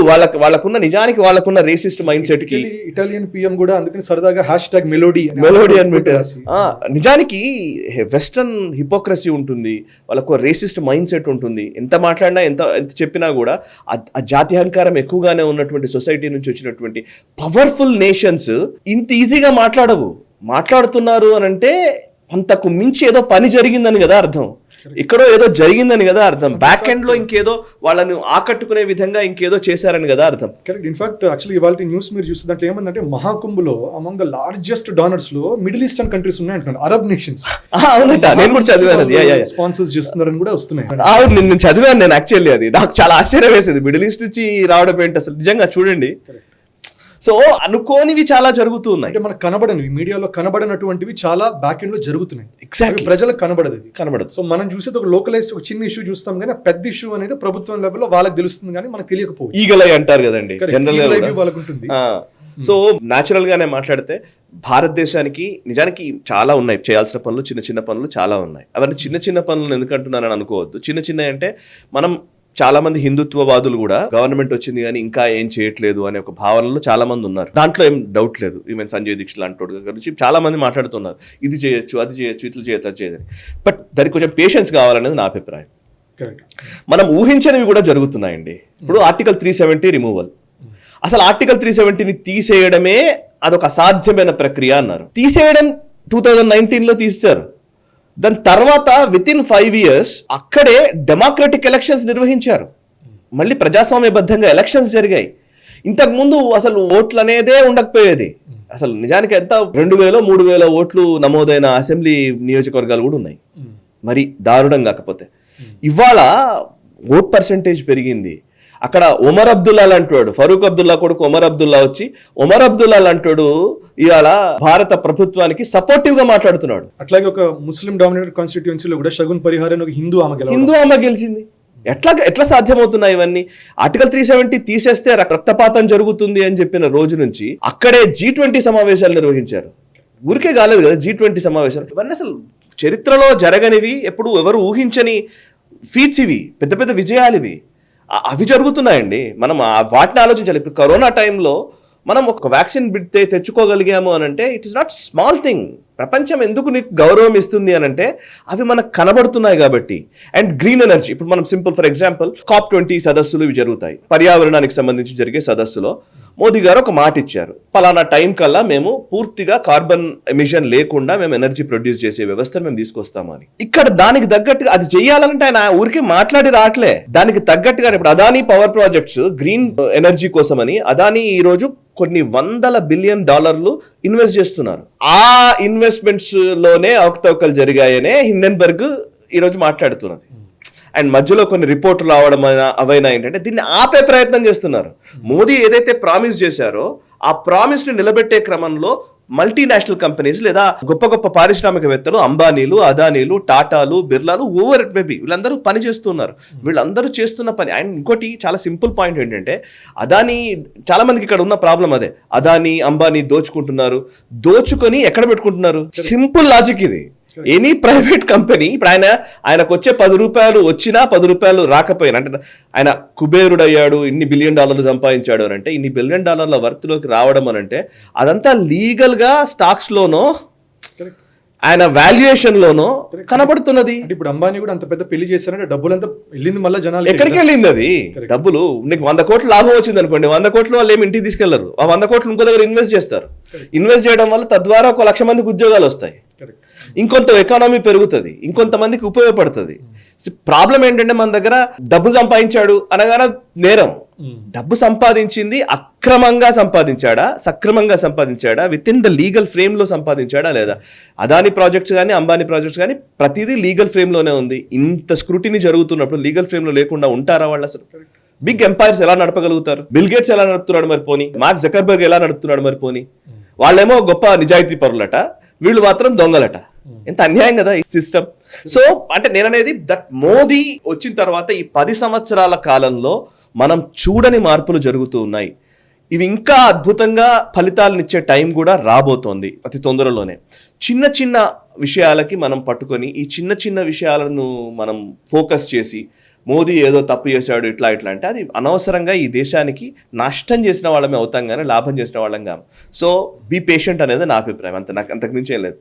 Speaker 2: వాళ్ళకున్న రేసిస్ట్ మైండ్ సెట్ కి.
Speaker 1: ఇటాలియన్ పిఎం కూడా అందుకని సరదాగా #మెలోడీ
Speaker 2: అని పెట్టారు. నిజానికి వెస్టర్న్ హిపోక్రసీ ఉంటుంది, వాళ్ళకు రేసిస్ట్ మైండ్ సెట్ ఉంటుంది. ఎంత మాట్లాడినా ఎంత చెప్పినా కూడా ఆ జాత్యహంకారం ఎక్కువగానే ఉన్నటువంటి సొసైటీ నుంచి వచ్చినటువంటి పవర్ఫుల్ నేషన్స్ ఇంత ఈజీగా మాట్లాడుతున్నారు అని అంటే అంతకు మించి ఏదో పని జరిగిందని కదా అర్థం. ఇక్కడో ఏదో జరిగిందని కదా అర్థం. బ్యాక్ ఎండ్ లో ఇంకేదో వాళ్ళని ఆకట్టుకునే విధంగా ఇంకేదో చేశారని కదా అర్థం.
Speaker 1: కరెక్ట్. ఇన్ఫాక్ట్ యాక్చువల్లీ ఇవాళ న్యూస్ మీరు చూస్తే దాంట్లో ఏమందంటే మహాకుంభలో అమంగ్ ద లార్జెస్ట్ డోనర్స్ లో మిడిల్ ఈస్టర్న్ కంట్రీస్ ఉన్నాయి అంటున్నారు, అరబ్ నేషన్స్.
Speaker 2: అవునట, నేను కూడా చదివాను.
Speaker 1: స్పాన్సర్స్ చేస్తున్నారని కూడా వస్తున్నాయి.
Speaker 2: అవును, నేను చదివాను. నేను యాక్చువల్లీ అది నాకు చాలా ఆశ్చర్యం వేసేది. మిడిల్ ఈస్ట్ నుంచి రావడం ఏంటి అసలు, నిజంగా చూడండి. సో అనుకోనివి చాలా జరుగుతూ ఉన్నాయి.
Speaker 1: అంటే మనకు కనబడనివి, మీడియాలో కనబడనటువంటివి చాలా బ్యాక్ ఎండ్ లో జరుగుతున్నాయి.
Speaker 2: ఎగ్జాక్ట్లీ,
Speaker 1: ప్రజలకు కనబడదు. సో మనం చూసేది ఒక లోకలైజ్డ్ ఒక చిన్న ఇష్యూ చూస్తాం, కానీ పెద్ద ఇష్యూ అనేది ప్రభుత్వం లెవెల్లో వాళ్ళకి తెలుస్తుంది, కానీ మనకు తెలియకపోవచ్చు.
Speaker 2: ఈగలై అంటారు కదండి జనరల్ గా
Speaker 1: వాళ్ళకు ఉంటుంది.
Speaker 2: సో న్యాచురల్ గానే మాట్లాడితే భారతదేశానికి నిజానికి చాలా ఉన్నాయి చేయాల్సిన పనులు, చిన్న పనులు చాలా ఉన్నాయి. అవన్నీ చిన్న పనులు ఎందుకంటున్నారని అనుకోవద్దు. చిన్న అంటే మనం చాలా మంది హిందుత్వవాదులు కూడా గవర్నమెంట్ వచ్చింది కానీ ఇంకా ఏం చేయట్లేదు అనే ఒక భావనలో చాలా మంది ఉన్నారు. దాంట్లో ఏం డౌట్ లేదు. ఈవెన్ సంజయ్ దీక్షిత్ లాంటి గురించి చాలా మంది మాట్లాడుతున్నారు, ఇది చేయొచ్చు, అది చేయొచ్చు, ఇట్లా చేయొచ్చు, అది చేయదని. బట్ దానికి కొంచెం పేషెన్స్ కావాలనేది నా అభిప్రాయం. మనం ఊహించనివి కూడా జరుగుతున్నాయండి. ఇప్పుడు ఆర్టికల్ 370 రిమూవల్. అసలు ఆర్టికల్ 370ని తీసేయడమే అదొక అసాధ్యమైన ప్రక్రియ అన్నారు. తీసేయడం 2019లో తీశారు. దాని తర్వాత వితిన్ 5 years అక్కడే డెమోక్రటిక్ ఎలక్షన్స్ నిర్వహించారు. మళ్ళీ ప్రజాస్వామ్యబద్ధంగా ఎలక్షన్స్ జరిగాయి. ఇంతకు ముందు అసలు ఓట్లు అనేదే ఉండకపోయేది. అసలు నిజానికి ఎంత 2000-3000 ఓట్లు నమోదైన అసెంబ్లీ నియోజకవర్గాలు కూడా ఉన్నాయి. మరి దారుణం కాకపోతే ఇవాళ ఓట్ పర్సెంటేజ్ పెరిగింది. అక్కడ ఒమర్ అబ్దుల్లా లాంటివాడు, ఫరూక్ అబ్దుల్లా కొడుకు ఒమర్ అబ్దుల్లా వచ్చి ఒమర్ అబ్దుల్లా లాంటివాడు ఇవాళ భారత ప్రభుత్వానికి సపోర్టివ్ గా మాట్లాడుతున్నాడు.
Speaker 1: అట్లాగే ఒక ముస్లిం డామినేటెడ్ కాన్స్టిట్యుయెన్సీలో కూడా షగున్ పరిహార్ అని ఒక హిందూ ఆమె
Speaker 2: గెలిచింది. ఎట్లా సాధ్యమవుతున్నాయి ఇవన్నీ? ఆర్టికల్ 370 తీసేస్తే రక్తపాతం జరుగుతుంది అని చెప్పిన రోజు నుంచి అక్కడే G20 సమావేశాలు నిర్వహించారు. ఊరికే కాలేదు కదా G20 సమావేశాలు. ఇవన్నీ అసలు చరిత్రలో జరగనివి, ఎప్పుడు ఎవరు ఊహించని ఫీట్స్ ఇవి, పెద్ద విజయాలు ఇవి. అవి జరుగుతున్నాయండి. మనం వాటిని ఆలోచించాలి. ఇప్పుడు కరోనా టైంలో మనం ఒక వ్యాక్సిన్ తెచ్చుకోగలిగాము అని అంటే it is not small thing. ప్రపంచం ఎందుకు నీకు గౌరవం ఇస్తుంది అని అంటే అవి మనకు కనబడుతున్నాయి కాబట్టి. అండ్ గ్రీన్ ఎనర్జీ, ఇప్పుడు మనం సింపుల్ ఫర్ ఎగ్జాంపుల్ COP20 సదస్సులు ఇవి జరుగుతాయి. పర్యావరణానికి సంబంధించి జరిగే సదస్సులో మోదీ గారు ఒక మాట ఇచ్చారు, పలానా టైం కల్లా మేము పూర్తిగా కార్బన్ ఎమిషన్ లేకుండా మేము ఎనర్జీ ప్రొడ్యూస్ చేసే వ్యవస్థను మేము తీసుకొస్తాము అని. ఇక్కడ దానికి తగ్గట్టుగా అది చేయాలంటే ఆయన ఊరికే మాట్లాడి రావట్లే. దానికి తగ్గట్టుగా ఇప్పుడు Adani power projects green energy కోసమని అదానీ ఈ రోజు కొన్ని $100 బిలియన్ ఇన్వెస్ట్ చేస్తున్నారు. ఆ ఇన్వెస్ట్మెంట్స్ లోనే అవకతవకలు జరిగాయనే హిండెన్బర్గ్ ఈ రోజు మాట్లాడుతున్నది. అండ్ మధ్యలో కొన్ని రిపోర్టులు రావడం అవైనా ఏంటంటే దీన్ని ఆపే ప్రయత్నం చేస్తున్నారు. మోదీ ఏదైతే ప్రామిస్ చేశారో ఆ ప్రామిస్ ని నిలబెట్టే క్రమంలో మల్టీనేషనల్ కంపెనీస్ లేదా గొప్ప పారిశ్రామికవేత్తలు, అంబానీలు, అదానీలు, టాటాలు, బిర్లాలు, ఓవర్ ఇట్ మేబీ వీళ్ళందరూ పని చేస్తున్నారు. వీళ్ళందరూ చేస్తున్న పని. అండ్ ఇంకోటి చాలా సింపుల్ పాయింట్ ఏంటంటే అదానీ, చాలా మందికి ఇక్కడ ఉన్న ప్రాబ్లం అదే, అదానీ అంబానీ దోచుకుంటున్నారు. దోచుకొని ఎక్కడ పెట్టుకుంటున్నారు? సింపుల్ లాజిక్ ఇది. ఎనీ ప్రైవేట్ కంపెనీ ఇప్పుడు ఆయనకు వచ్చే $10 వచ్చినా $10 రాకపోయినా, అంటే ఆయన కుబేరుడు అయ్యాడు, ఇన్ని $1 బిలియన్ సంపాదించాడు అని అంటే, ఇన్ని $1 బిలియన్ వర్త్లోకి రావడం అని అంటే అదంతా లీగల్ గా స్టాక్స్ లోనో ఆయన వాల్యుయేషన్ లోనో కనబడుతున్నది.
Speaker 1: ఇప్పుడు అంబానీ కూడా అంత పెద్ద పెళ్లి చేశారంటే డబ్బులంతా వెళ్ళింది, మళ్ళీ జనాలు
Speaker 2: ఎక్కడికి వెళ్ళింది? అది డబ్బులు నీకు 100 కోట్లు లాభం వచ్చింది అనుకోండి, 100 కోట్లు వాళ్ళు ఏమి ఇంటికి తీసుకెళ్లరు. ఆ 100 కోట్లు ఇంకో దగ్గర ఇన్వెస్ట్ చేస్తారు. ఇన్వెస్ట్ చేయడం వల్ల తద్వారా 1 లక్ష మందికి ఉద్యోగాలు వస్తాయి. ఇంకొంత ఎకానమీ పెరుగుతుంది, ఇంకొంతమందికి ఉపయోగపడుతుంది. ప్రాబ్లం ఏంటంటే మన దగ్గర డబ్బు సంపాదించాడు అనగానే నేరం. డబ్బు సంపాదించింది అక్రమంగా సంపాదించాడా, సక్రమంగా సంపాదించాడా, with in the legal frame లో సంపాదించాడా లేదా? అదాని ప్రాజెక్ట్స్ కానీ అంబానీ ప్రాజెక్ట్స్ కానీ ప్రతిదీ లీగల్ ఫ్రేమ్ లోనే ఉంది. ఇంత స్క్రూటినీ జరుగుతున్నప్పుడు లీగల్ ఫ్రేమ్ లో లేకుండా ఉంటారా వాళ్ళు? అసలు బిగ్ ఎంపైర్స్ ఎలా నడపగలుగుతారు? బిల్ గేట్స్ ఎలా నడుపుతున్నాడు మరి పోనీ? మార్క్ జకర్బర్గ్ ఎలా నడుపుతున్నాడు మరి పోనీ? వాళ్ళేమో గొప్ప నిజాయితీ పరులట, వీళ్ళు మాత్రం దొంగలట. ఎంత అన్యాయం కదా ఈ సిస్టమ్. సో అంటే నేననేది దట్ మోదీ వచ్చిన తర్వాత ఈ 10 సంవత్సరాల కాలంలో మనం చూడని మార్పులు జరుగుతూ ఉన్నాయి. ఇవి ఇంకా అద్భుతంగా ఫలితాలనిచ్చే టైం కూడా రాబోతోంది అతి తొందరలోనే. చిన్న చిన్న విషయాలకి మనం పట్టుకొని ఈ చిన్న చిన్న విషయాలను మనం ఫోకస్ చేసి మోదీ ఏదో తప్పు చేశాడు ఇట్లా అంటే అది అనవసరంగా ఈ దేశానికి నష్టం చేసిన వాళ్ళమే అవుతాం కానీ లాభం చేసిన వాళ్ళం కాము. సో బీ పేషెంట్ అనేది నా అభిప్రాయం. నాకు అంతకు మించి ఏం లేదు.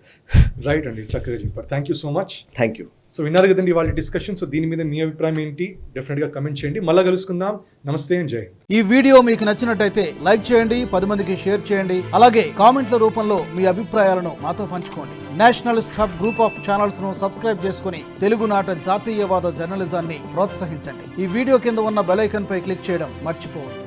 Speaker 1: రైట్ అండి, చక్కగా చెప్పారు. Thank you so much.
Speaker 2: Thank you.
Speaker 1: So విన్నారు కదండి వాళ్ళ డిస్కషన్. సో దీని మీద మీ అభిప్రాయం ఏంటి డెఫినెట్గా కమెంట్ చేయండి. మళ్ళీ కలుసుకుందాం. నమస్తే అండ్ జై హింద్.
Speaker 3: ఈ వీడియో మీకు నచ్చినట్టయితే లైక్ చేయండి, 10 మందికి షేర్ చేయండి. అలాగే కామెంట్ల రూపంలో మీ అభిప్రాయాలను మాతో పంచుకోండి. Nationalist hub group of channels ను సబ్స్క్రైబ్ చేసుకుని తెలుగునాట జాతీయవాద జర్నలిజాన్ని ప్రోత్సహించండి. ఈ వీడియో కింద ఉన్న బెల్ ఐకాన్ పై క్లిక్ చేయడం మర్చిపోవద్దు.